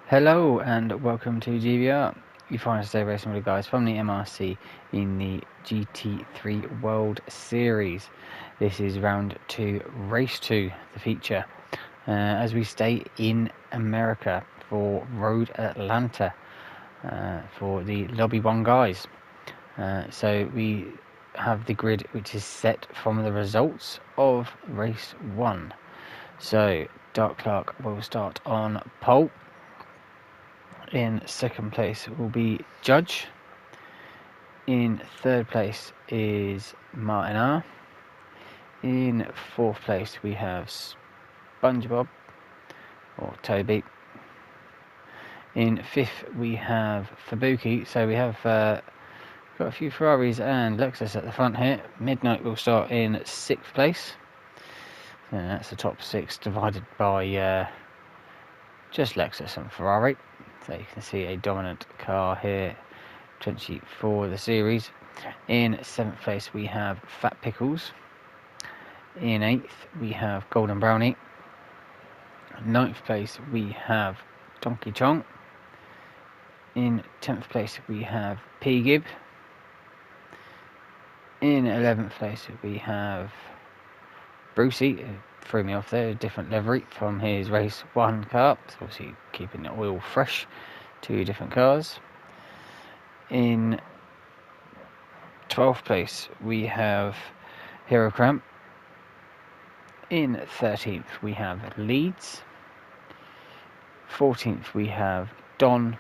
Hello and welcome to GBR. You find us today racing with the guys from the MRC in the GT3 World Series. This is round 2, race 2, the feature, as we stay in America for Road Atlanta for the Lobby 1 guys. So we have the grid which is set from the results of race 1. So Dark Clark will start on pole. In second place will be Judge. In third place is Martin R. In fourth place we have SpongeBob or Toby. In fifth we have Fabuki. So we have got a few Ferraris and Lexus at the front here. Midnight will start in sixth place. And that's the top six divided by just Lexus and Ferrari. So you can see a dominant car here, potentially for the series. In seventh place we have Fat Pickles. In eighth we have Golden Brownie. Ninth place we have Donkey Chong. In 10th place we have P Gib. In 11th place we have Brucey. Threw me off there, a different livery from his race 1 car, so obviously keeping the oil fresh. Two different cars. In 12th place we have Hero Cramp. In 13th we have Leeds. 14th we have Don,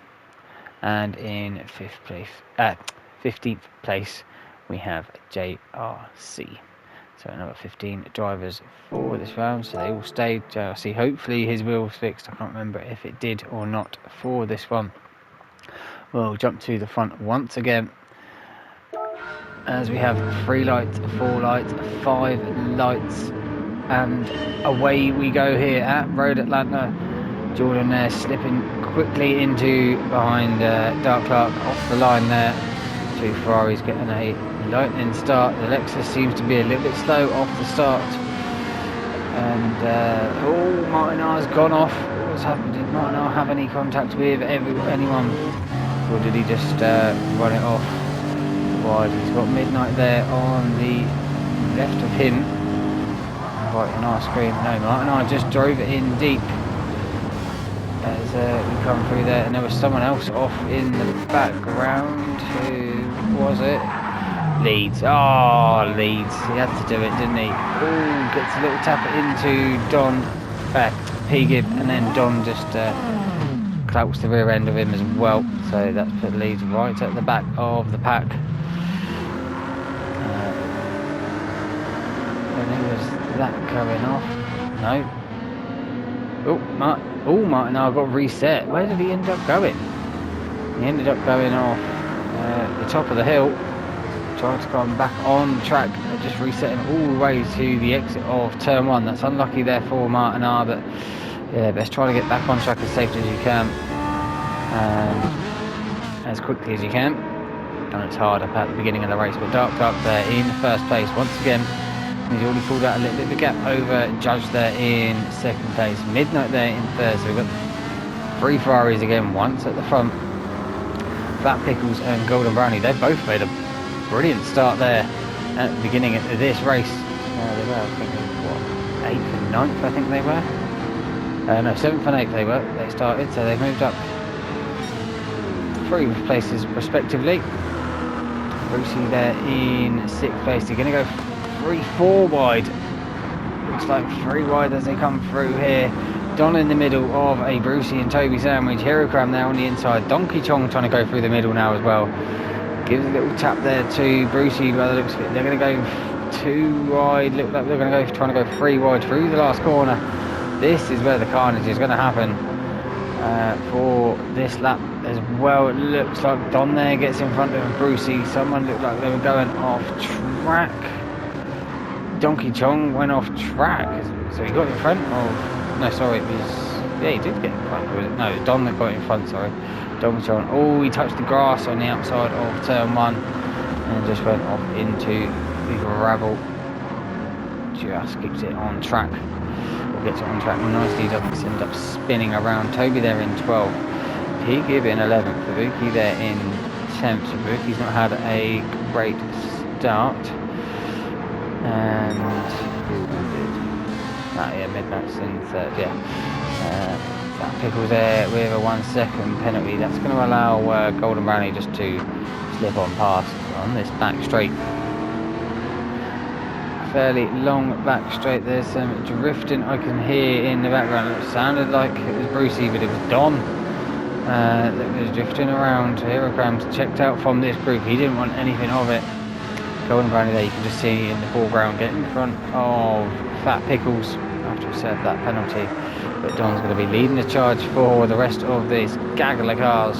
and in 15th place we have JRC. So another 15 drivers for this round, so they all stayed. JRC, hopefully his wheel's fixed. I can't remember if it did or not for this one. We'll jump to the front once again, as we have 3 lights, 4 lights, 5 lights, and away we go here at Road Atlanta. Jordan there slipping quickly into behind Dark Clark off the line there. 2 Ferraris getting a lightning start. The Lexus seems to be a little bit slow off the start, and Martin R's gone off. What's happened? Did Martin R have any contact with anyone, or did he just run it off wide? He's got Midnight there on the left of him, right on our screen. No, Martin R just drove it in deep as we come through there, and there was someone else off in the background. Who was it? Leeds. Oh, Leeds. He had to do it, didn't he? Oh, gets a little tap into Don, P Gib, and then Don just clouts the rear end of him as well. So that's put Leeds right at the back of the pack. And was that going off? No. Martin R got reset. Where did he end up going? He ended up going off the top of the hill. Trying to come back on track, just resetting all the way to the exit of turn 1. That's unlucky there for Martin R, but yeah, best try to get back on track as safely as you can, as quickly as you can. And it's hard up at the beginning of the race, but Dark Clark there in first place once again. He's already pulled out a little bit of a gap over Judge there in second place. Midnight there in third. So we've got 3 Ferraris again, once at the front. Fat Pickles and Golden Brownie, they've both made a brilliant start there at the beginning of this race. They were, I think, 8th and 9th, I think they were. No, 7th and 8th they were. They started, so they've moved up 3 places respectively. Brucey there in 6th place. They're going to go 3-4 wide. Looks like 3 wide as they come through here. Don in the middle of a Brucey and Toby sandwich. Hero Cram there on the inside. Donkey Chong trying to go through the middle now as well. Gives a little tap there to Brucey by the looks of it. They're going to go 2 wide. Look like they're going to go trying to go 3 wide through the last corner. This is where the carnage is going to happen for this lap as well. It looks like Don there gets in front of Brucey. Someone looked like they were going off track. Donkey Chong went off track, so he got in front of... No, sorry, it was... Yeah, he did get in front. Was it? No, it was Don that got in front, sorry. Donkey Chong. Oh, he touched the grass on the outside of turn 1 and just went off into the gravel. Just keeps it on track. Or gets it on track nicely, doesn't end up spinning around. Toby there in 12. P Gibb in 11th, Fabuki there in 10th. Fabuki's not had a great start. And Midnight's in 3rd, yeah. That Pickles there with a 1 second penalty. That's going to allow Golden Brownie just to slip on past on this back straight. Fairly long back straight. There's some drifting I can hear in the background. It sounded like it was Brucey, but it was Don that was drifting around. Herocrams checked out from this group. He didn't want anything of it. Golden Brownie there, you can just see in the foreground getting in front of Fat Pickles after he served that penalty. But Don's going to be leading the charge for the rest of this gaggle of cars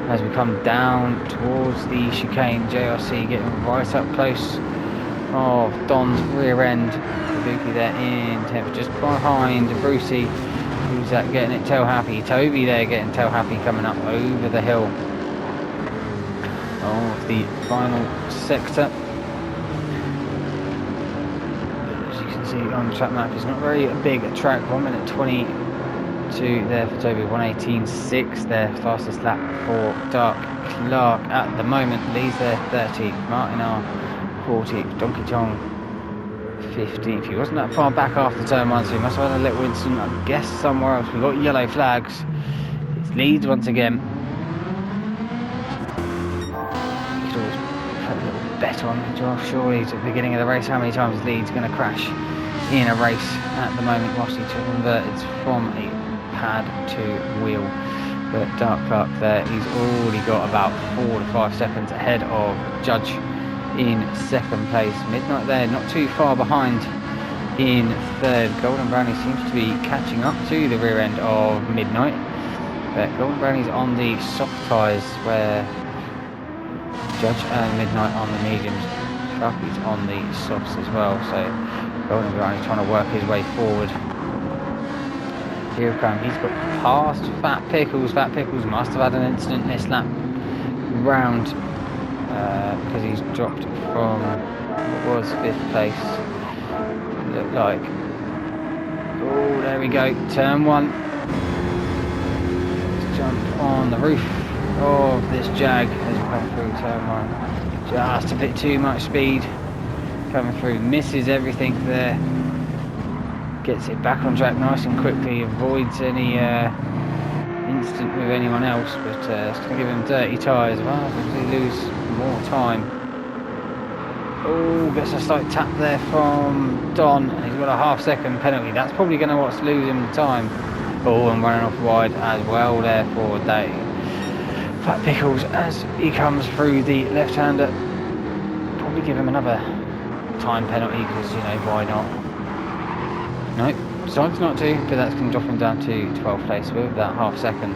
as we come down towards the chicane. JRC getting right up close of Don's rear end. Kabuki there in 10th, just behind Brucey, who's getting it tail happy. Toby there getting tail happy coming up over the hill of the final sector. As you can see on the track map, it's not very big track. 1 minute 22 there for Toby, 1:18.6 there, fastest lap for Dark Clark at the moment. Lee's there 30th, Martin R 40th, Donkey Chong 15th. He wasn't that far back after turn 1, so he must have had a little incident, I guess, somewhere else. We've got yellow flags. It's Leeds once again. You could always put a little bet on surely at the beginning of the race how many times Leeds going to crash in a race at the moment whilst he converted from a pad to wheel. But Dark Clark there, he's already got about 4 to 5 seconds ahead of Judge in 2nd place. Midnight there, not too far behind in 3rd. Golden Brownie seems to be catching up to the rear end of Midnight, but Golden Brownie's on the soft tyres where Judge and Midnight on the mediums. Sharky's on the softs as well, so Golden Brownie's trying to work his way forward. Here comes, he's got past Fat Pickles. Fat Pickles must have had an incident this lap round because he's dropped from what was 5th place. Looked like. Oh, there we go. Turn 1. Let's jump on the roof of this Jag as we come through turn 1. Just a bit too much speed coming through. Misses everything there. Gets it back on track nice and quickly. Avoids any incident with anyone else, but it's going to give him dirty tyres. Well, they lose more time. Oh, gets a slight tap there from Don, and he's got a half-second penalty. That's probably going to what's losing the time. Oh, and running off wide as well there for Dave. Fat Pickles as he comes through the left-hander. Probably give him another time penalty because, you know, why not? Nope, decides not to, but that's going to drop him down to 12th place with that half-second.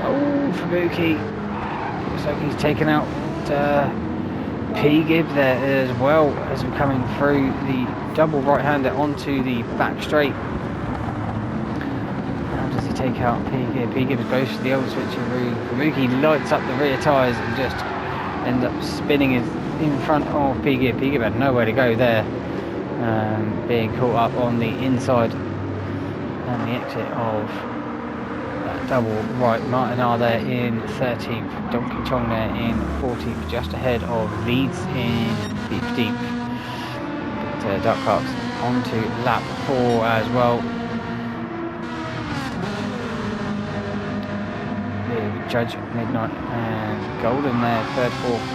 Oh, Fabuki. Looks like he's taken out P Gibb there as well as we're coming through the double right-hander onto the back straight. How does he take out P Gibb? P Gibb goes for the old switcheroo. Fabuki lights up the rear tyres and just ends up spinning in front of P Gibb. P Gibb had nowhere to go there, being caught up on the inside and the exit of double right. Martin R there in 13th, Donkey Chong there in 14th, just ahead of Leeds in 15th. But Dark Clark's on to lap 4 as well. With Judge, Midnight and Golden there, 3rd, 4th,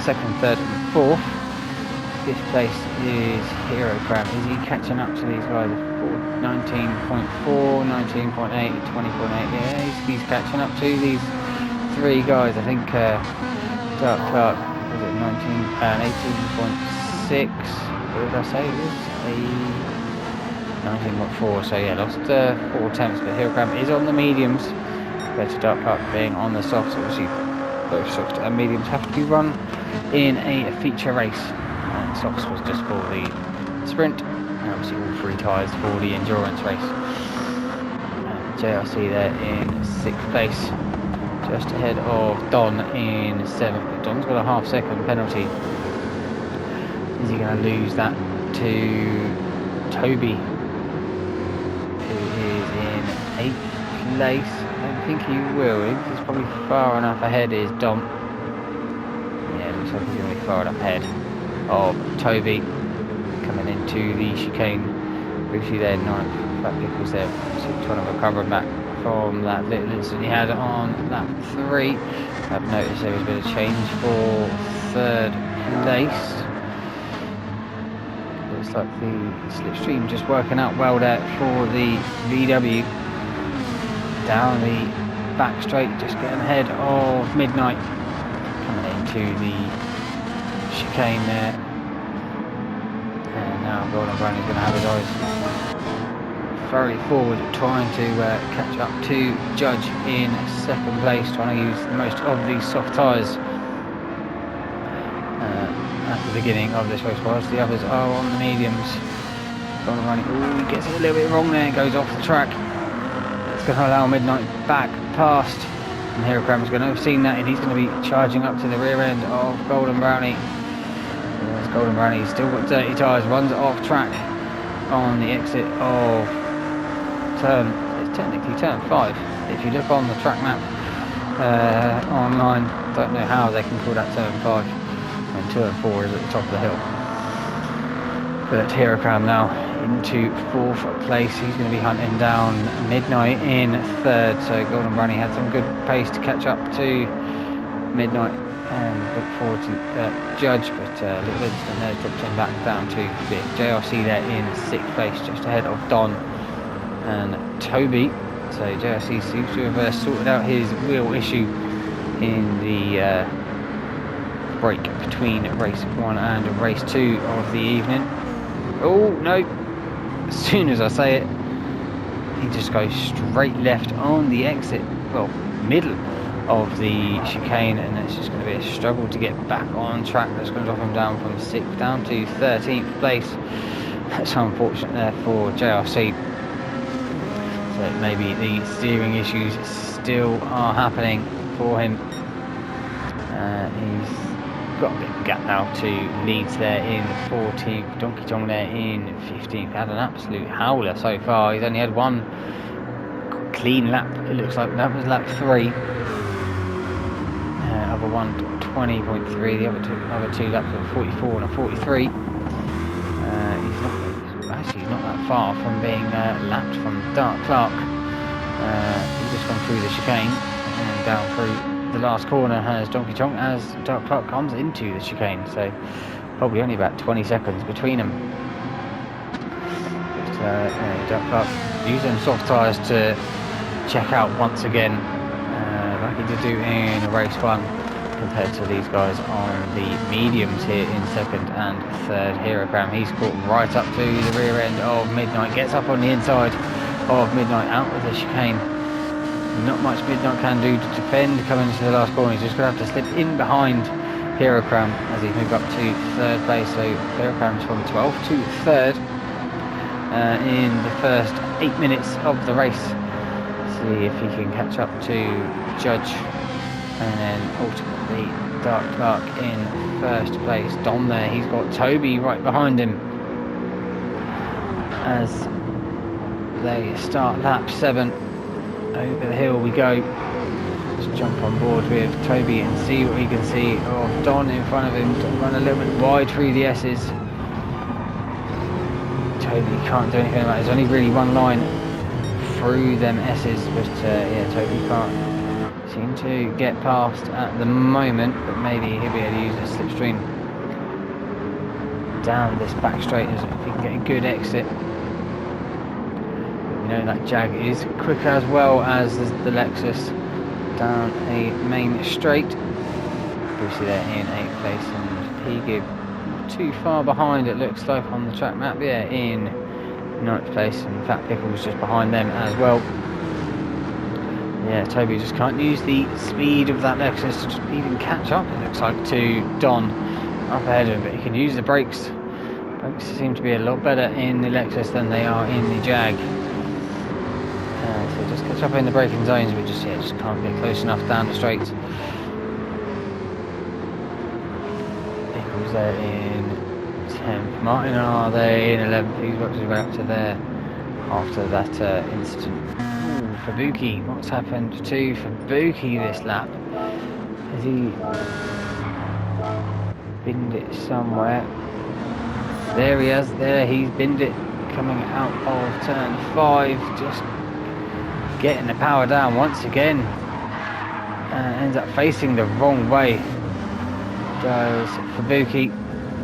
2nd, 3rd and 4th. 5th place is Herocram. Is he catching up to these guys? 19.4, 19.8, 20.8. Yeah, he's catching up to these 3 guys. I think Dark Clark was it 18.6. What did I say it was? 19.4. So yeah, lost 4 attempts. But Herocram is on the mediums compared to Dark Clark being on the softs. Obviously, both softs and mediums have to be run in a feature race. And softs was just for the sprint. And obviously all 3 tyres for the endurance race. JRC there in 6th place, just ahead of Don in 7th. But Don's got a half-second penalty. Is he going to lose that to Toby, who is in place. I don't think he will. He's probably far enough ahead. Is Dom? Yeah, looks like he's going to be far enough ahead of Toby coming into the chicane. Briefly there, ninth. Fat Pickles there, so trying to recover back from that little incident he had on lap 3. I've noticed there was a bit of change for third place. Looks like the slipstream just working out well there for the VW. Down the back straight, just getting ahead of Midnight. Coming into the chicane there. And now Golden Brownie's going to have his eyes thoroughly forward, trying to catch up to Judge in second place, trying to use most of these soft tyres at the beginning of this race, whilst the others are on the mediums. Golden Brownie, he gets it a little bit wrong there, goes off the track. It's going to allow Midnight back past, and Herocram's going to have seen that, and he's going to be charging up to the rear end of Golden Brownie. There's Golden Brownie, he's still got dirty tyres, runs off track on the exit of it's technically turn 5. If you look on the track map online, don't know how they can call that turn 5 when turn 4 is at the top of the hill. But Herocram now into 4th place. He's going to be hunting down Midnight in 3rd, so Golden Brownie had some good pace to catch up to Midnight and look forward to Judge, but little incident there dropped him back down to 5th. JRC there in 6th place, just ahead of Don and Toby. So JRC seems to have sorted out his wheel issue in the break between race 1 and race 2 of the evening. Oh no, as soon as I say it, he just goes straight left on the exit, well, middle of the chicane, and it's just going to be a struggle to get back on track. That's going to drop him down from 6th down to 13th place. That's unfortunate there for JRC. So maybe the steering issues still are happening for him. He's got a bit of a gap now to Leeds there in 14th, Donkey Kong there in 15th. Had an absolute howler so far. He's only had one clean lap, it looks like. That was lap 3. Other one 20.3, the other two laps are 44 and a 43. He's not that far from being lapped from Dark Clark. He's just gone through the chicane and down through the last corner has Donkey Kong as Dark Clark comes into the chicane, so probably only about 20 seconds between them. But, Dark Clark using soft tyres to check out once again, like he did do in race 1, compared to these guys on the mediums here in 2nd and 3rd. Herocram, he's caught right up to the rear end of Midnight, gets up on the inside of Midnight out of the chicane. Not much Midnight can do to defend coming into the last corner. He's just going to have to slip in behind Herocram as he's moved up to 3rd place. So Herocram's from 12th to 3rd in the first 8 minutes of the race. See if he can catch up to Judge, and then ultimately Dark Clark in 1st place. Dom there, he's got Toby right behind him as they start lap 7. Over the hill we go. Just jump on board with Toby and see what we can see of Don in front of him. Don run a little bit wide through the S's. Toby can't do anything about it. There's only really one line through them S's, but yeah, Toby can't seem to get past at the moment, but maybe he'll be able to use a slipstream down this back straight if he can get a good exit. You know that Jag is quicker as well as the Lexus down a main straight. Brucey there in 8th place, and P-Gib not too far behind it looks like on the track map. Yeah, in 9th place, and Fat Pickles just behind them as well. Yeah, Toby just can't use the speed of that Lexus to even catch up, it looks like, to Don up ahead of him, but he can use the brakes. Brakes seem to be a lot better in the Lexus than they are in the Jag. So just catch up in the braking zones, but just can't get close enough down the straights. Pickles there in 10th. Martin are there in 11th. He's worked his way up to there after that incident. Fubuki, what's happened to Fubuki this lap? Has he binned it somewhere? There he has, he's binned it coming out of turn 5, just getting the power down once again. Ends up facing the wrong way. Does Fubuki.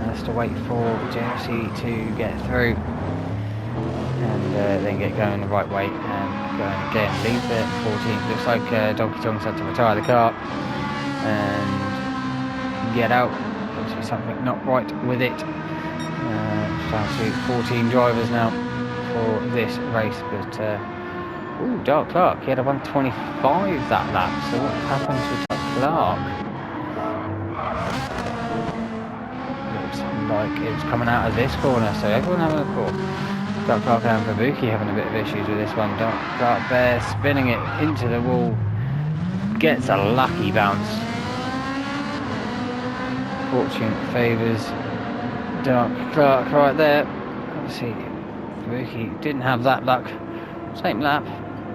Has to wait for JFC to get through and then get going the right way and go again. Leave the 14th. Looks like Donkey Kong's had to retire the car and get out. Obviously something not right with it. Down to 14 drivers now for this race, but Dark Clark, he had a 125 that lap, so what happened to Dark Clark? Like it was coming out of this corner, so everyone having a call. Dark Clark and Fubuki having a bit of issues with this one. Dark Clark there spinning it into the wall, gets a lucky bounce. Fortune favours Dark Clark right there. Obviously Fubuki didn't have that luck. Same lap,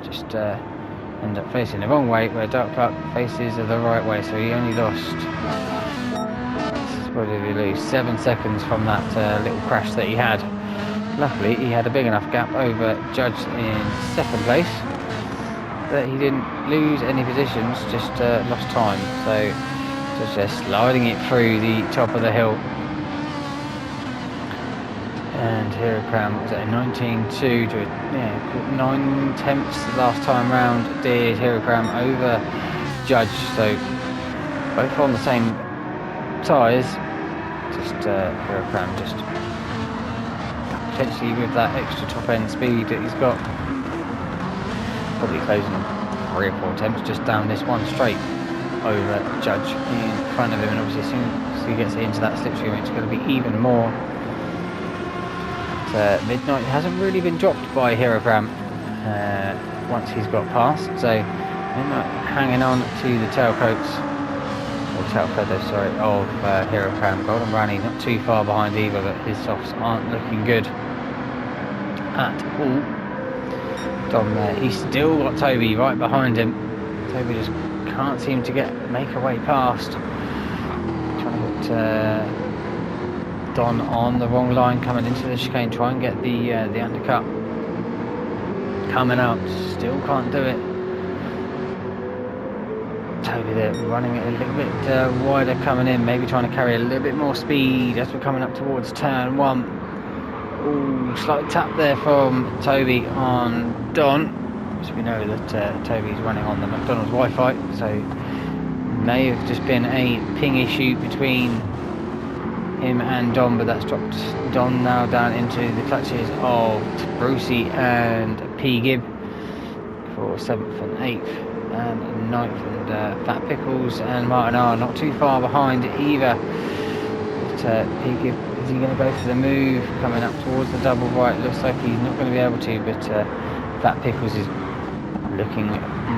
just ended up facing the wrong way, where Dark Clark faces the right way, so he only lost, what did he lose, 7 seconds from that little crash that he had. Luckily he had a big enough gap over Judge in 2nd place that he didn't lose any positions, just lost time, so just sliding it through the top of the hill. And Hirokram was at a 19.2 to 9 tenths last time round. Did Hirokram over Judge, so both on the same tyres. Just Hirokram just potentially with that extra top end speed that he's got, probably closing 3 or 4 tenths just down this one straight over Judge in front of him. And obviously as soon as he gets into that slipstream, it's going to be even more. Midnight hasn't really been dropped by Hirokram once he's got past, so Midnight hanging on to the tail coats, or tail feathers, sorry, of Hirokram. Golden Granny not too far behind either, but his softs aren't looking good at all. Dom there, he's still got Toby right behind him. Toby just can't seem to make a way past. Trying to get Don on the wrong line coming into the chicane, try and get the undercut. Coming out, still can't do it. Toby there running it a little bit wider coming in, maybe trying to carry a little bit more speed as we're coming up towards turn 1. Ooh, slight tap there from Toby on Don. So we know that Toby's running on the McDonald's Wi-Fi, so may have just been a ping issue between him and Don, but that's dropped Don now down into the clutches of Brucey and P. Gibb for 7th and 8th and 9th, and Fat Pickles and Martin R not too far behind either. But P. Gibb, is he going to go for the move coming up towards the double right? Looks like he's not going to be able to, but Fat Pickles is looking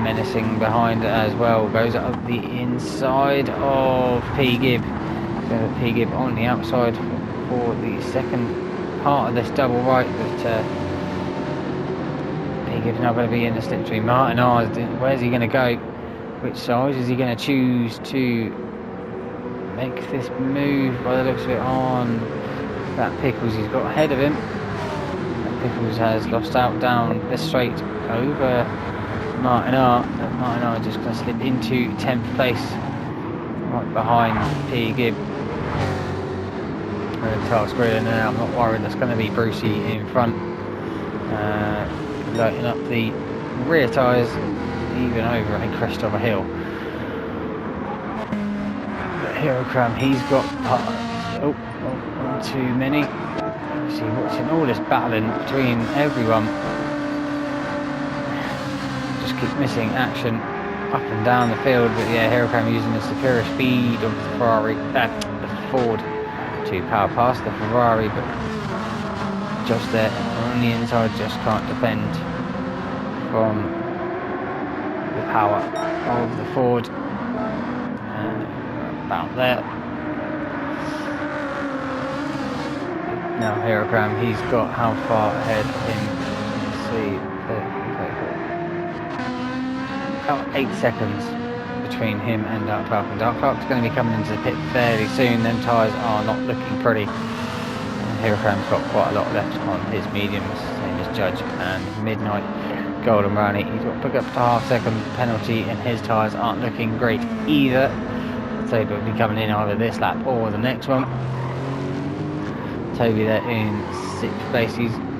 menacing behind as well. Goes up the inside of P. Gibb. P. Gibb on the outside for the second part of this double right, but P. Gibb's not going to be in the slipstream. Martin R, where's he going to go? Which side is he going to choose to make this move? By the looks of it, on that Pickles, he's got ahead of him. That Pickles has lost out down the straight over Martin R. Martin R just going to slip into 10th place, right behind P. Gibb. Task grid, and I'm not worried, that's going to be Brucey in front, lighting up the rear tyres even over a crest of a hill. But Hirokram, he's got one too many. See, watching all this battling between everyone, just keep missing action up and down the field. But yeah, Hirokram using the superior speed of the Ferrari, the Ford, to power past the Ferrari, but just there on the inside just can't defend from the power of the Ford. About there. Now Hirokram, he's got how far ahead of him? Let's see, about 8 seconds between him and Dark Clark. And Dark Clark's going to be coming into the pit fairly soon. Them tyres are not looking pretty. And Hirocram's got quite a lot left on his mediums, same as Judge and Midnight. Golden Brownie, he's got to pick up to half-second penalty, and his tyres aren't looking great either. Toby will be coming in either this lap or the next one. Toby there in 6th place.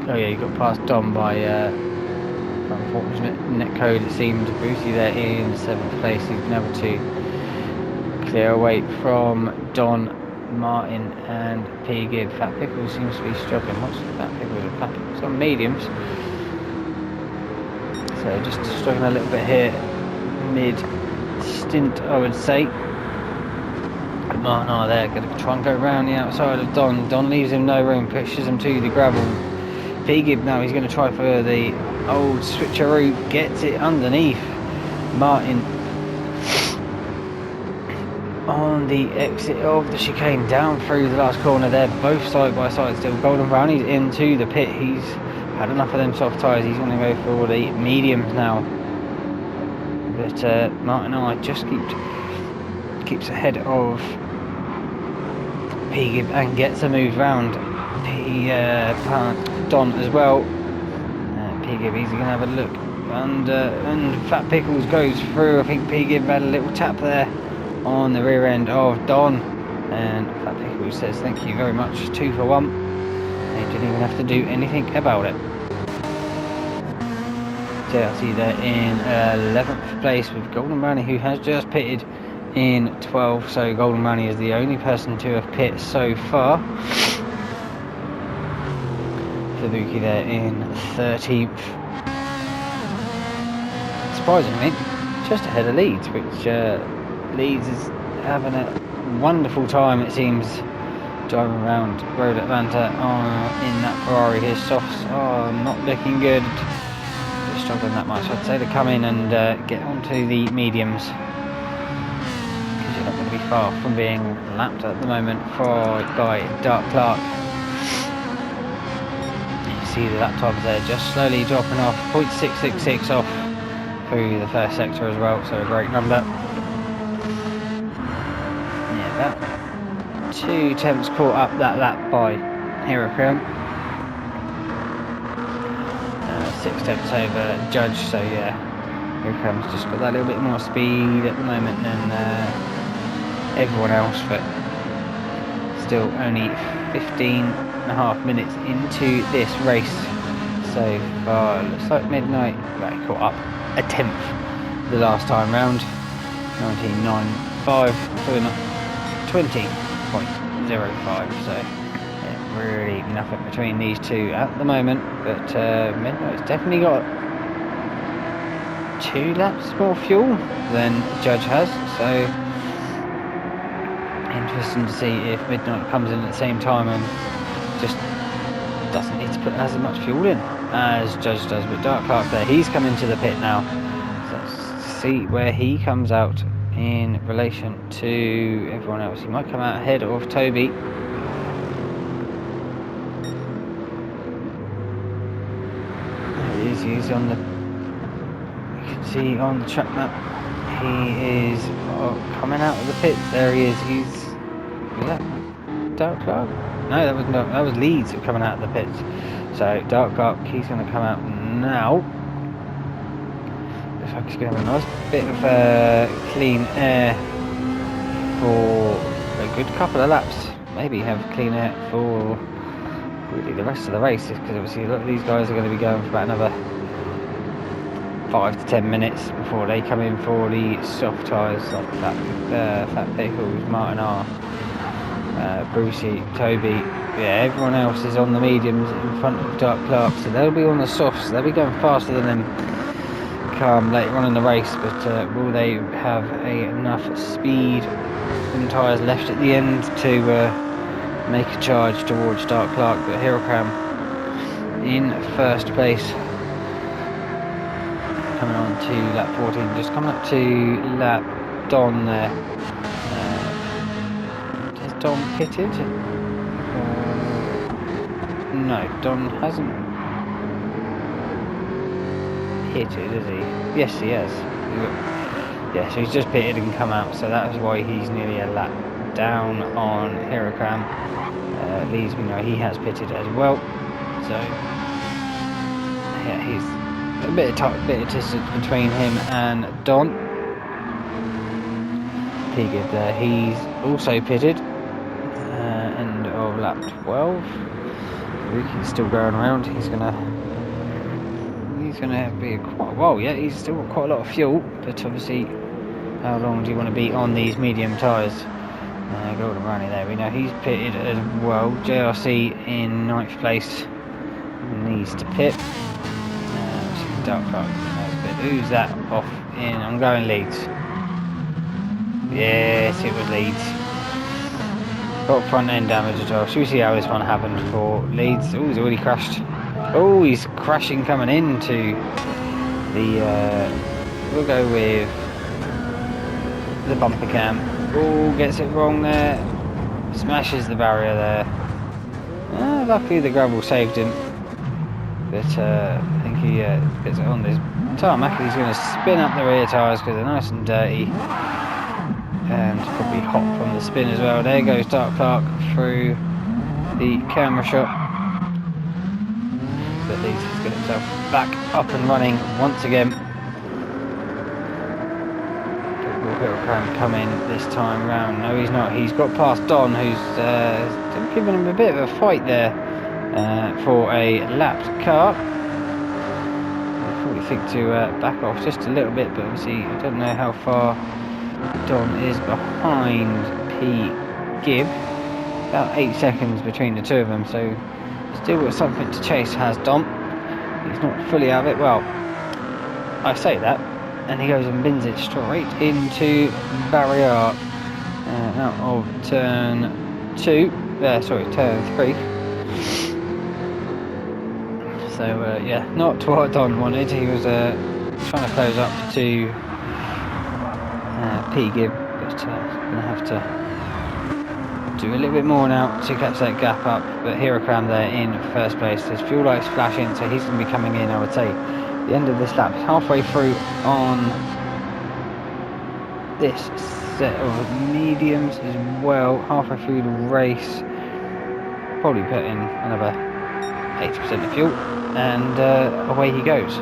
Oh yeah, he got past Dom by unfortunate netcode it seemed. Brucey there in 7th place. He's been able to clear away from Don, Martin and P. Gibb. Fat Pickles seems to be struggling. What's Fat Pickles? Fat Pickles on mediums. So just struggling a little bit here, mid-stint I would say. Martin are there, going to try and go around the outside of Don. Don leaves him no room, pushes him to the gravel. P-Gib now, he's going to try for the old switcheroo, gets it underneath. Martin on the exit of the chicane, down through the last corner there, both side by side still. Golden Brownie's into the pit, he's had enough of them soft tyres, he's going to go for the mediums now. But Martin I just keeps ahead of P-Gib and gets a move round Don as well. P-Gib, he's going to have a look. And Fat Pickles goes through. I think P-Gib had a little tap there on the rear end of Don. And Fat Pickles says thank you very much, 2 for 1. They didn't even have to do anything about it. JLT there in 11th place with Golden Brownie, who has just pitted in 12th. So Golden Brownie is the only person to have pit so far. Fubuki there in 13th. Surprisingly, just ahead of Leeds, which Leeds is having a wonderful time, it seems, driving around Road Atlanta in that Ferrari. His softs are not looking good. They're struggling that much. I'd say to come in and get onto the mediums, because you're not going to be far from being lapped at the moment by Dark Clark. See the lap times there just slowly dropping off, 0.666 off through the first sector as well, so a great number. Yeah, about 2 tenths caught up that lap by Hirocram. 6 tenths over Judge, so yeah, Hirocram's just got that little bit more speed at the moment than everyone else, but still only 15.5 minutes into this race so far. Looks like Midnight caught up a tenth the last time round, 19.95 for 20.05, so yeah, really nothing between these two at the moment, but Midnight's definitely got 2 laps more fuel than Judge has, so interesting to see if Midnight comes in at the same time and just doesn't need to put as much fuel in as Judge does. But Dark Clark there, he's come into the pit now, so let's see where he comes out in relation to everyone else. He might come out ahead of Toby. There he is, he's on the, you can see on the track map, he is coming out of the pit. There he is, is that Dark Clark? No, that was Leeds coming out of the pits. So Dark Clark, he's going to come out now. Looks like he's going to have a nice bit of clean air for a good couple of laps. Maybe have clean air for really the rest of the race, because obviously a lot of these guys are going to be going for about another 5 to 10 minutes before they come in for the soft tyres. Like Fat Pickles, Martin R, Brucey, Toby, yeah, everyone else is on the mediums in front of Dark Clark, so they'll be on the softs. They'll be going faster than them come later on in the race, but will they have enough speed and tyres left at the end to make a charge towards Dark Clark? But Hirocram in first place, coming on to lap 14, just coming up to lap Don there. Has Don pitted? No, Don hasn't pitted, has he? Yes, he has. Yeah, so he's just pitted and come out, so that is why he's nearly a lap down on Hirakam. Leeds, we know he has pitted as well, so yeah, he's a bit of distance between him and Don. P-Gib there, he's also pitted, end of lap 12. Ruki's still going around. He's gonna be quite a while yet. He's still got quite a lot of fuel, but obviously, how long do you want to be on these medium tyres? Golden Brownie there. We know he's pitted as well. JRC in 9th place needs to pit. Dark Clock. Who's that off in? I'm going Leeds. Yes, it was Leeds. Got front end damage as well. Should we see how this one happened for Leeds? Oh, he's already crashed. Oh, he's crashing coming into the. We'll go with the bumper cam. Oh, gets it wrong there. Smashes the barrier there. Luckily the gravel saved him. But I think he gets it on this tarmac. He's going to spin up the rear tyres because they're nice and dirty. And probably hot from the spin as well. There goes Dark Clark through the camera shot. But Leeds has got himself back up and running once again. Will come in this time round. No, he's not. He's got past Don, who's giving him a bit of a fight there for a lapped car. I probably think to back off just a little bit, but obviously I don't know how far Don is behind P-Gib. About 8 seconds between the two of them, so still got something to chase has Don. He's not fully out of it. Well, I say that, and he goes and bins it straight into barrier out of turn 2. Turn 3. So yeah, not what Don wanted. He was trying to close up to P-Gib, but he's going to have to do a little bit more now to catch that gap up. But Hirakam there in first place. His fuel lights flashing, so he's going to be coming in, I would say, the end of this lap. Halfway through on this set of mediums as well. Halfway through the race, probably put in another 80% of fuel, and away he goes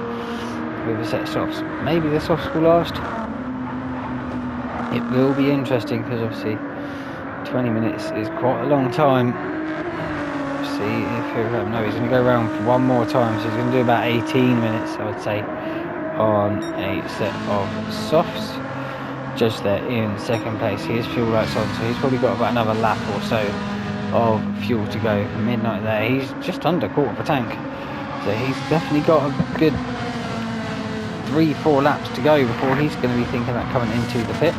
with a set of softs. Maybe the softs will last. It will be interesting because obviously 20 minutes is quite a long time. See if he's going to go around for one more time, so he's going to do about 18 minutes, I would say, on a set of softs. Just there in second place. His fuel lights on, so he's probably got about another lap or so of fuel to go. Midnight there, he's just under a quarter of a tank, so he's definitely got a good 3-4 laps to go before he's going to be thinking about coming into the pit.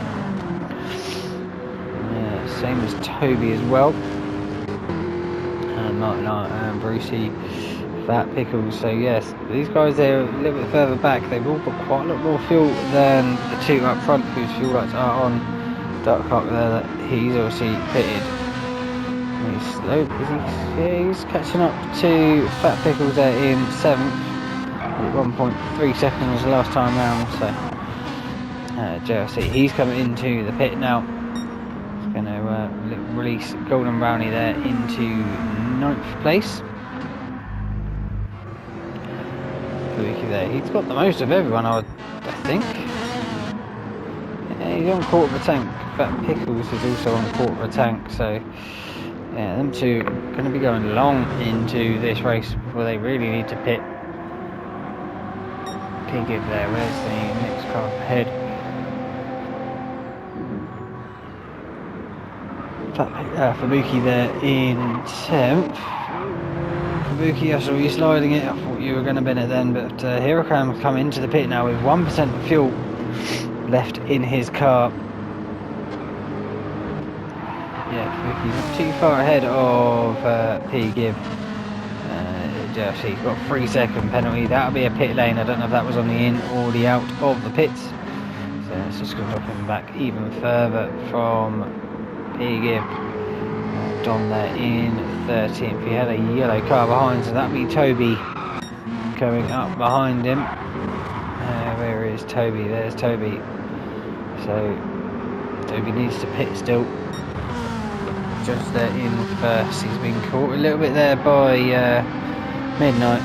Same as Toby as well, and Martin, Brucey, Fat Pickles. So yes, these guys there a little bit further back, they've all got quite a lot more fuel than the two up front whose fuel lights are on. Dark Clark there, that he's obviously pitted. He's slow, he's catching up to Fat Pickles there in 7th at 1.3 seconds the last time round. So JRC, he's coming into the pit now. Going to release Golden Brownie there into 9th place. There, he's got the most of everyone, I think. Yeah, he's on quarter of a tank. Fat Pickles is also on quarter of a tank, so yeah, them two are going to be going long into this race before they really need to pit. P-Gib there, where's the next car ahead? Fabuki there in 10th. Fabuki, I saw you sliding it. I thought you were going to bin it then, but Hirakam come into the pit now with 1% of fuel left in his car. Yeah, Fabuki's not too far ahead of P-Gib. Josh, he's got a 3-second penalty. That'll be a pit lane. I don't know if that was on the in or the out of the pits. So it's just going to drop him back even further from P-Gib. Don there in 13th. He had a yellow car behind, so that'd be Toby coming up behind him. Where is is Toby. There's Toby. So Toby needs to pit still. Just there in first. He's been caught a little bit there by Midnight.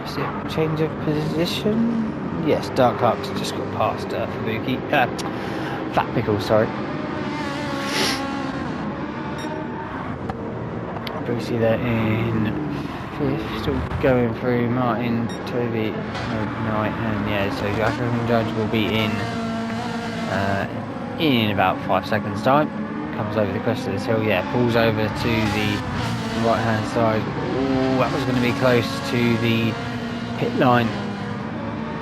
Is it change of position? Yes, Dark Clark's just got past Fubuki. Fat Pickle, sorry. Brucey there in fifth, still going through Martin, Toby, Midnight, and yeah, so African Judge will be in about 5 seconds time. Comes over the crest of this hill, yeah, pulls over to the right hand side. Ooh, that was going to be close to the pit line.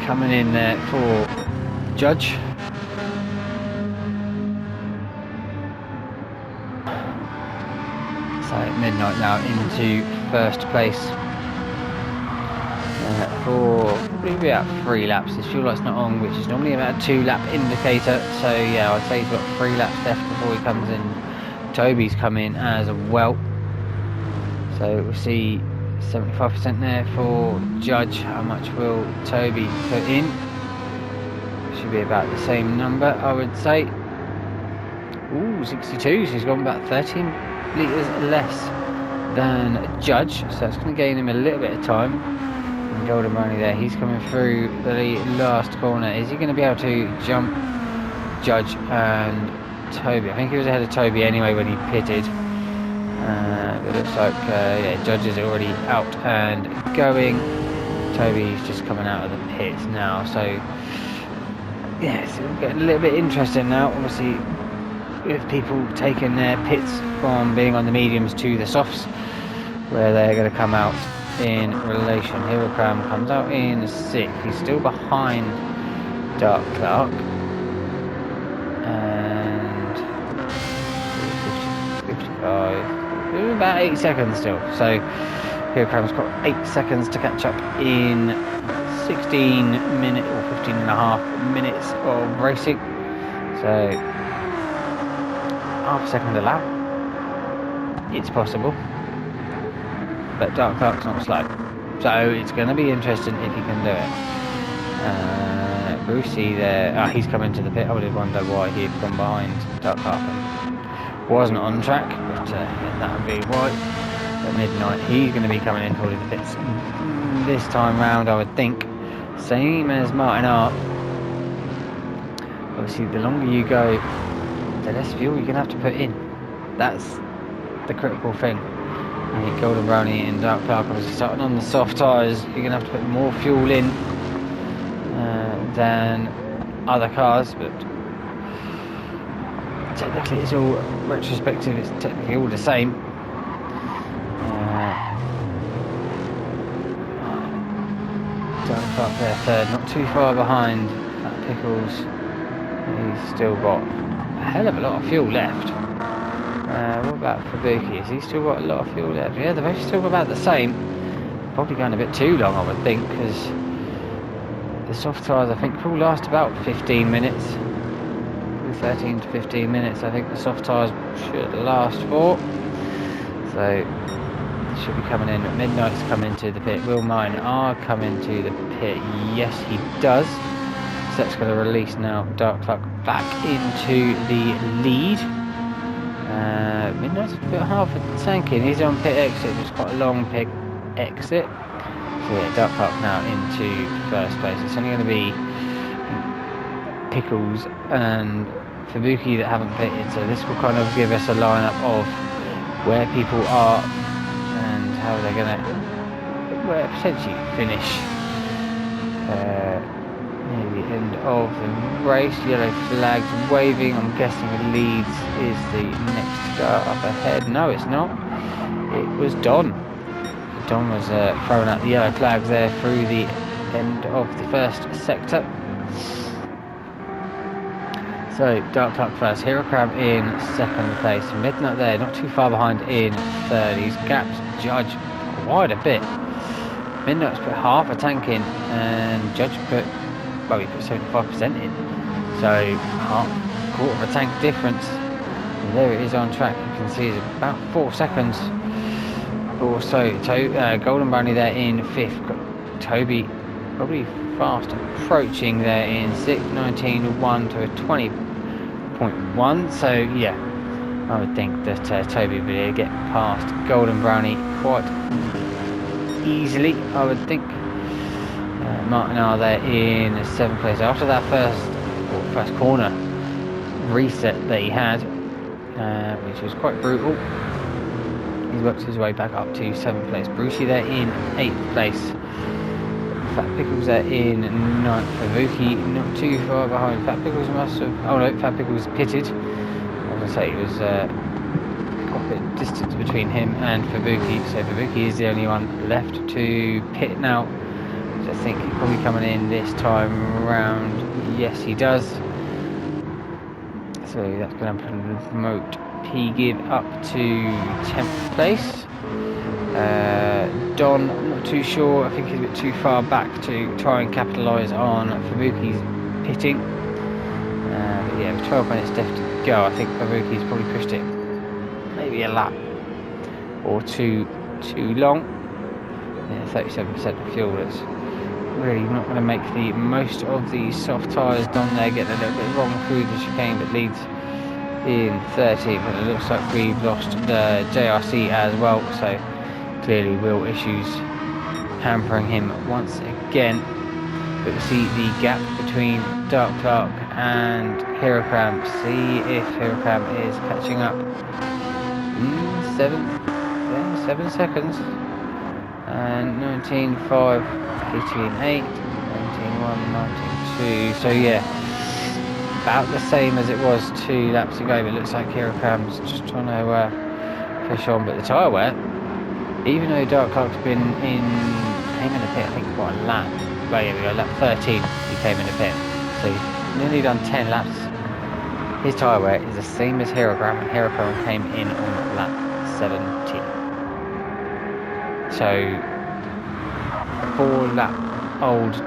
Coming in there for Judge. So Midnight now into first place for probably about 3 laps. His fuel light's not on, which is normally about a 2-lap indicator. So yeah, I'd say he's got 3 laps left before he comes in. Toby's come in as well. So we'll see 75% there for Judge. How much will Toby put in? Should be about the same number, I would say. Ooh, 62. So he's gone about 13 litres less than Judge. So that's going to gain him a little bit of time. And Golden Brownie there. He's coming through the last corner. Is he going to be able to jump Judge and Toby? I think he was ahead of Toby anyway when he pitted. It looks like yeah, Judge is already out and going. Toby's just coming out of the pits now, so yeah, it's getting a little bit interesting now. Obviously, with people taking their pits from being on the mediums to the softs, where they're going to come out in relation. Hirokram comes out in 6th. He's still behind Dark Clark. And 55. About 8 seconds still. So Hirokram's got 8 seconds to catch up in 16 minutes or 15 and a half minutes of racing. So half a second a lap. It's possible. But Dark Clark's not slow. So it's going to be interesting if he can do it. Brucey there. He's coming to the pit. I would have wondered why he'd gone behind Dark Clark. Wasn't on track, but that would be why. At Midnight, he's going to be coming in towards the pits this time round, I would think. Same as Martin R. Obviously, the longer you go, the less fuel you're going to have to put in. That's the critical thing. Golden Brownie and Dark Clark, obviously starting on the soft tyres, you're going to have to put more fuel in than other cars, but technically it's all retrospective, it's technically all the same. Dark Clark there third, not too far behind Fat Pickles. He's still got a hell of a lot of fuel left. What about Fubuki? Has he still got a lot of fuel left? Yeah, they've both still got about the same. Probably going a bit too long, I would think, because the soft tyres I think will last about 15 minutes. 13 to 15 minutes I think the soft tyres should last for. So should be coming in. Midnight's coming to the pit. Will Martin R come into the pit? Yes, he does. So that's going to release now Dark Clark back into the lead. Midnight's a bit half a tank in. He's on pit exit. It's quite a long pit exit. So yeah, Dark Clark now into first place. It's only going to be Pickles and Fubuki that haven't pitted. So this will kind of give us a lineup of where people are and how they're going to potentially finish near the end of the race. Yellow flags waving. I'm guessing Leeds is the next car up ahead. No, it's not. It was Don. Don was throwing out the yellow flags there through the end of the first sector. So Dark Clark first, Hirokram in second place, Midnight there, not too far behind in third. He's gapped Judge quite a bit. Midnight's put half a tank in, and Judge put, well, he put 75% in. So quarter of a tank difference. And there it is on track. You can see it's about 4 seconds or so. Golden Brownie there in fifth. Toby probably fast approaching there in 6:19.1 to a 20.1. So yeah, I would think that Toby would be able to get past Golden Brownie quite easily, I would think. Martin are there in 7th place after that first corner reset that he had, which was quite brutal. He's worked his way back up to 7th place. Brucey there in 8th place. Fat Pickles there in 9th. Favuki not too far behind. Fat Pickles must have... Oh no, Fat Pickles pitted. I was going to say it was quite a bit of distance between him and Favuki. So Favuki is the only one left to pit now. So I think he's probably coming in this time round. Yes, he does. So that's going to promote P-Give up to 10th place. Don, I'm not too sure. I think he's a bit too far back to try and capitalise on Favuki's pitting. But yeah, with 12 minutes left to go, I think Favuki's probably pushed it maybe a lap or too long. Yeah, 37% of fuel. That's really not going to make the most of the soft tyres. Don there getting a little bit wrong through the chicane, but leads in 13th, but it looks like we've lost the JRC as well, so clearly wheel issues hampering him once again. But we see the gap between Dark Clark and Hirocram. See if Hirocram is catching up. 7 seconds. And 19.5, 18.8, 19.1, 19.2. So yeah, about the same as it was 2 laps ago, but it looks like Hirocram's just trying to push on. But the tyre wear, even though Dark Clark's been came in the pit, I think quite a lap. Well, here we go, lap 13 he came in the pit. So he's nearly done 10 laps. His tyre wear is the same as Hirocram, and Hirocram came in on lap 17. So 4 lap older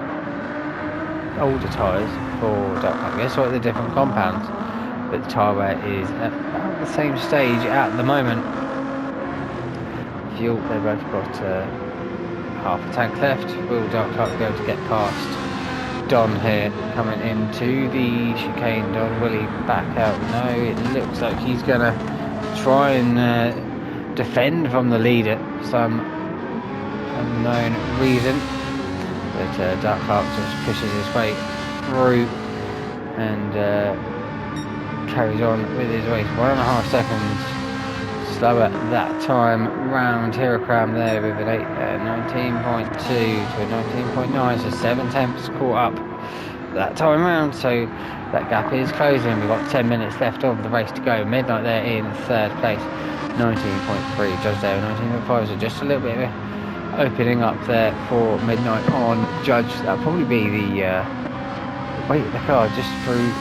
tyres for Dark Clark. That's why they're different compounds, but the tyre wear is at about the same stage at the moment. Fuel, they've both got half a tank left. Will Dark Clark be able to get past Don here coming into the chicane? Don, will he back out? No, it looks like he's going to try and defend from the lead at some unknown reason. But Dark Clark just pushes his way through and carries on with his race. 1.5 seconds slower that time round. Hirocram there with an 19.2 to a 19.9, so 7/10 caught up that time round. So that gap is closing. We've got 10 minutes left of the race to go. Midnight there in 3rd place, 19.3. Judge there 19.5, so just a little bit of a opening up there for Midnight on Judge. That'll probably be the weight of the car just through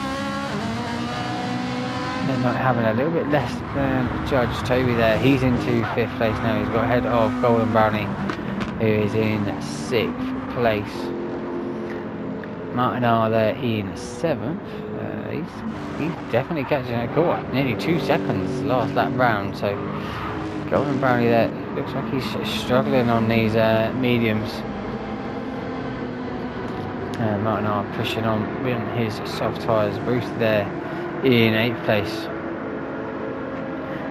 Midnight having a little bit less than Judge. Toby there, he's into 5th place now. He's got ahead of Golden Brownie, who is in 6th place. Martin R there in 7th. He's definitely catching a call. Nearly 2 seconds last lap round. So Golden Brownie there looks like he's struggling on these mediums. Martin R pushing on with his soft tyres. Bruce there in 8th place.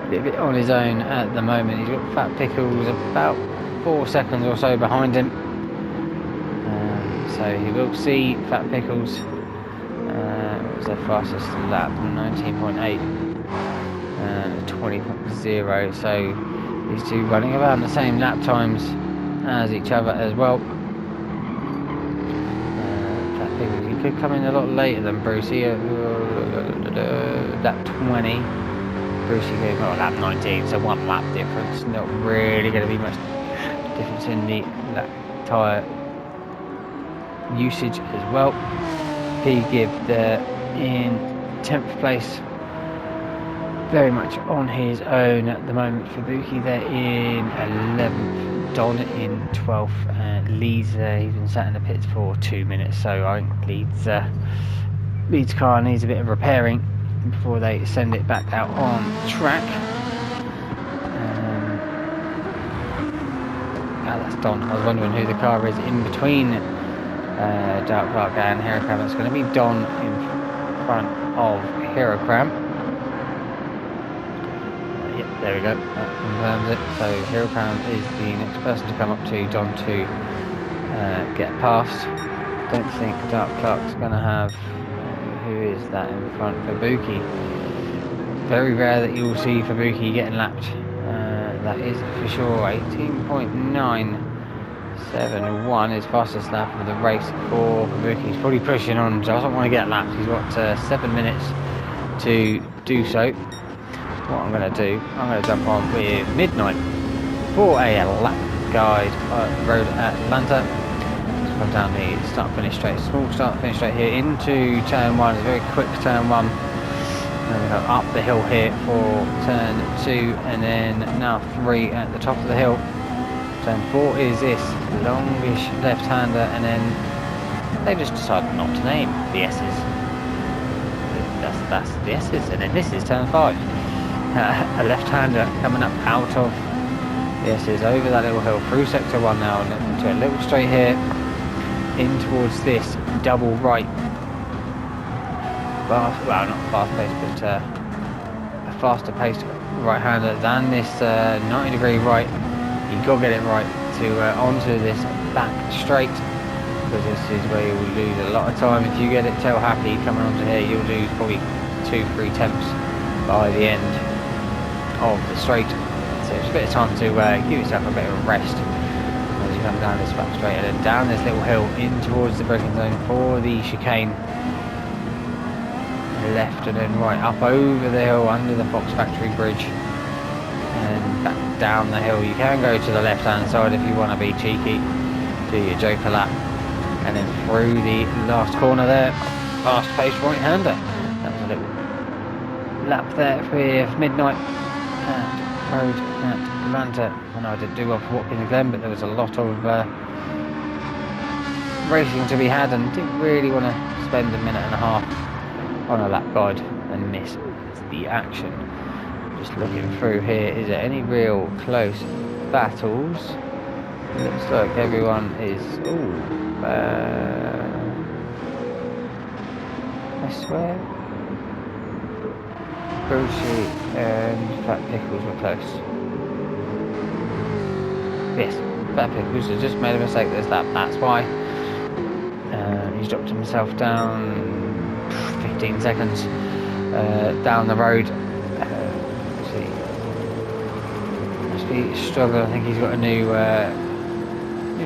A little bit on his own at the moment. He's got Fat Pickles about 4 seconds or so behind him. So he will see Fat Pickles. What was their fastest lap? 19.8 and 20.0. So these two running around the same lap times as each other as well. Fat Pickles, he could come in a lot later than Brucey. Lap 20. Brucey came on lap 19, so 1 lap difference. Not really going to be much difference in the lap tyre usage as well. P-Give there in 10th place, very much on his own at the moment. Fabuki there in 11th, Don in 12th, and Leeds there, he's been sat in the pits for 2 minutes, so I think Leeds car needs a bit of repairing before they send it back out on track. That's Don. I was wondering who the car is in between Dark Clark and Herocram. It's going to be Don in front of Herocram. Yep, there we go. That confirms it. So Herocram is the next person to come up to Don to get past. Don't think Dark Clark's going to have. Who is that in front? Fabuki. Very rare that you'll see Fabuki getting lapped. That is for sure. 18.971 is fastest lap of the race for Fabuki. He's probably pushing on, doesn't want to get lapped. He's got 7 minutes to do so. What I'm going to do, I'm going to jump on with Midnight for a lap guide road at Atlanta. Let's come down the start finish straight, small start finish straight here into turn 1. It's a very quick turn 1. Then we go up the hill here for turn 2, and then now 3 at the top of the hill. Turn 4 is this longish left-hander, and then they just decided not to name the S's. That's the S's, and then this is turn 5. A left-hander coming up out of the S's over that little hill through sector 1 now, and into a little straight here in towards this double right. Well, not fast paced, but a faster paced right-hander than this 90-degree right. You've got to get it right to onto this back straight, because this is where you will lose a lot of time. If you get it tail happy coming onto here, you'll lose probably 2-3 tenths by the end of the straight. So it's a bit of time to give yourself a bit of a rest as you come down this back straight, and then down this little hill in towards the braking zone for the chicane. Left and then right up over the hill under the Fox Factory Bridge and back down the hill. You can go to the left hand side if you want to be cheeky, do your joker lap, and then through the last corner there, fast paced right hander. That was a little lap there for Midnight at Road at Atlanta. I know I didn't do well for Watkins Glen, but there was a lot of racing to be had, and didn't really want to spend a minute and a half on a lap guide and miss the action. Just looking through here, is there any real close battles? It looks like everyone is. I swear Brucey and Fat Pickles were close. Yes, Fat Pickles has just made a mistake. There's that. That's why he's dropped himself down 15 seconds down the road. Must be struggling. I think he's got a new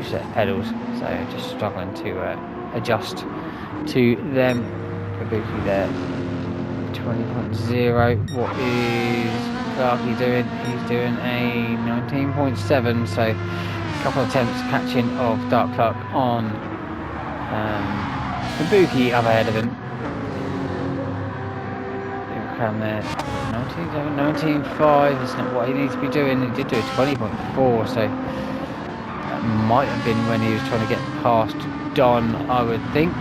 set of pedals, so just struggling to adjust to them. Kabuki there, 20.0. What is Clarky doing? He's doing a 19.7. So a couple of attempts catching of Dark Clark on Kabuki up ahead of him. Come there, 19.5. It's not what he needs to be doing. He did do a 20.4, so that might have been when he was trying to get past Don, I would think.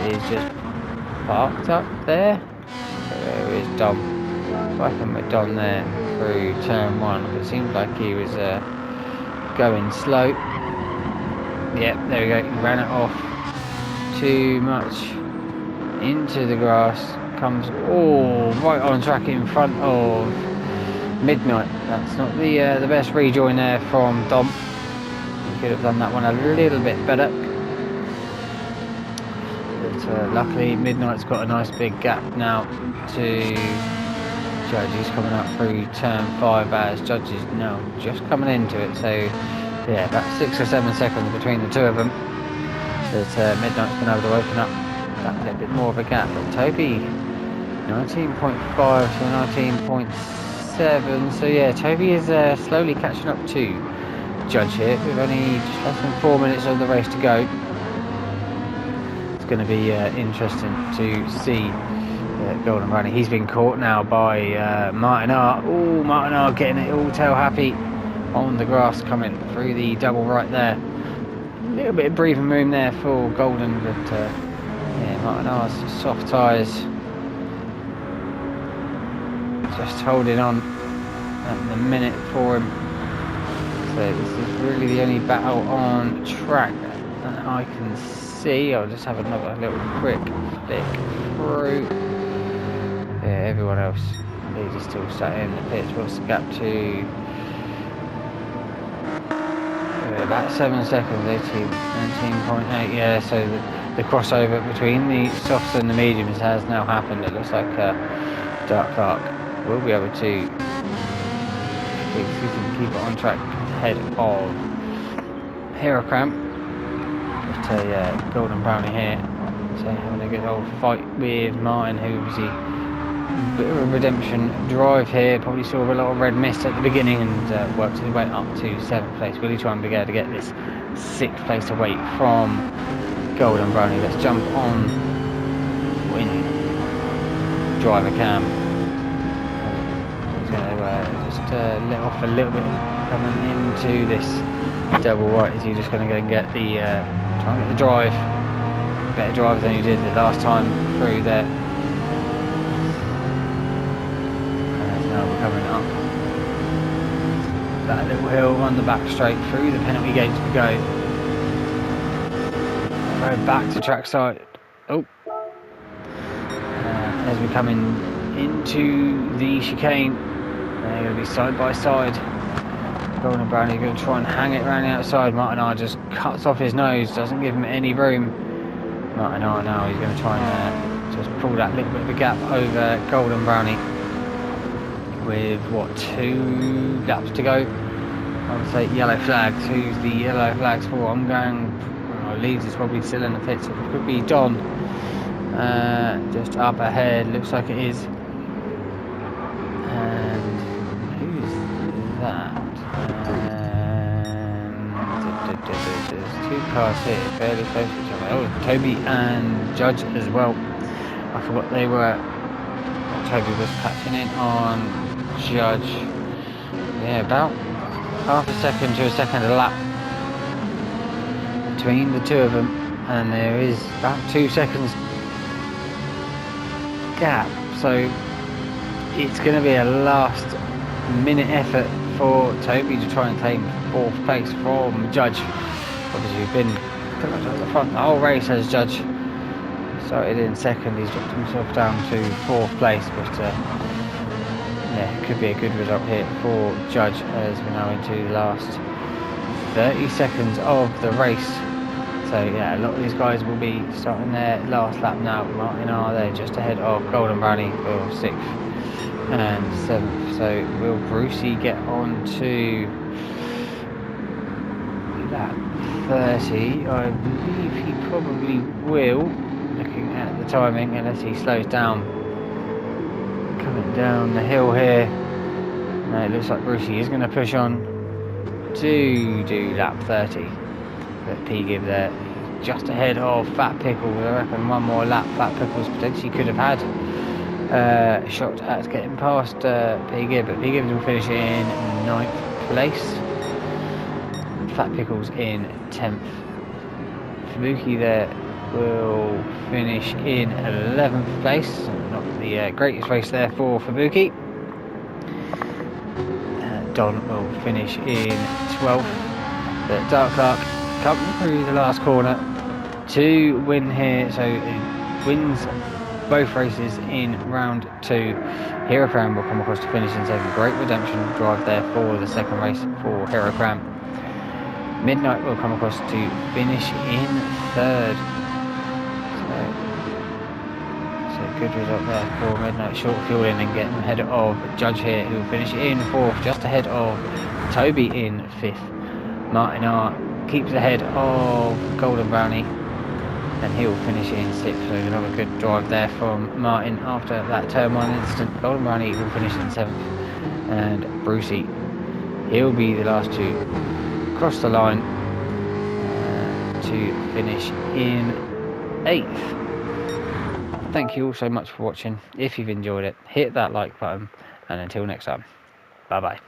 He's just parked up there. There is Don. Fighting with Don there through turn 1. It seems like he was going slow. Yep, there we go. He ran it off too much into the grass, comes right on track in front of Midnight. That's not the best rejoin there from Dom. He could have done that one a little bit better, but luckily Midnight's got a nice big gap now to Judge. He's coming up through turn 5 as Judge is now just coming into it, so yeah, about 6 or 7 seconds between the two of them. But Midnight's been able to open up that little bit more of a gap. But Toby 19.5 to 19.7. So yeah, Toby is slowly catching up to Judge here. We've only just less than 4 minutes of the race to go. It's going to be interesting to see Golden running. He's been caught now by Martin R. Oh, Martin R getting it all tail happy on the grass, coming through the double right there. A little bit of breathing room there for Golden, but yeah, Martin R's soft tyres just holding on at the minute for him. So this is really the only battle on track And I can see, I'll just have another little quick flick through. Yeah, everyone else is still sat in the pits. What's the gap to? About 7 seconds, 19.8. Yeah, so the crossover between the softs and the mediums has now happened. It looks like Dark Clark will be able to keep it on track ahead of Heracram. But yeah, Golden Brownie here. So having a good old fight with Martin, who was a bit of a redemption drive here. Probably saw a lot of red mist at the beginning and worked his way up to 7th place. Really trying to get this 6th place away from Golden Brownie. Let's jump on win driver cam. He's going to just let off a little bit coming into this double white. Is he just going to go and get the try and get the drive? Better drive than he did the last time through there. Coming up that little hill on the back straight through the penalty gates we go. Back to trackside. Oh, as we're coming into the chicane, they're going to be side by side. Golden Brownie going to try and hang it around the outside. Martin R just cuts off his nose, doesn't give him any room. Martin R now he's going to try and just pull that little bit of a gap over Golden Brownie. With what, 2 laps to go? I would say yellow flags. Who's the yellow flags for? I'm going. Leeds is probably still in the pits. It could be Don. Just up ahead. Looks like it is. And who's that? There's 2 cars here, fairly close to each other. Oh, Toby and Judge as well. I forgot they were. Toby was catching in on Judge. Yeah, about half a second to a second a lap between the two of them, and there is about 2 seconds gap. So it's going to be a last minute effort for Toby to try and take 4th place from Judge. Obviously, we've been pretty much at the front the whole race as Judge. Started in 2nd, he's dropped himself down to 4th place, but yeah, it could be a good result here for Judge as we're now into the last 30 seconds of the race. So yeah, a lot of these guys will be starting their last lap now. Martin R there just ahead of Golden Brownie for 6th and 7th. So will Brucey get on to lap 30? I believe he probably will. Looking at the timing, unless he slows down coming down the hill here. No, it looks like Brucey is going to push on to do lap 30. But P-Gib there just ahead of Fat Pickles. I reckon one more lap Fat Pickles potentially could have had a shot at getting past P-Gib, but P-Gib will finish in 9th place. Fat Pickles in 10th. Fubuki there will finish in 11th place. Not the greatest race there for Fubuki. Don will finish in 12th. But Dark Clark coming through the last corner to win here. So it wins both races in round 2. Heracram will come across to finish in 7th. Great redemption drive there for the 2nd race for Heracram. Midnight will come across to finish in 3rd. So good result there for Midnight, short fueling and getting ahead of Judge here, who will finish in 4th, just ahead of Toby in 5th. Martin R keeps ahead of Golden Brownie, and he will finish in 6th. So another good drive there from Martin after that turn 1 incident. Golden Brownie will finish in 7th, and Brucey, he'll be the last to cross the line to finish in 8th. Thank you all so much for watching. If you've enjoyed it, hit that like button, and until next time, bye bye.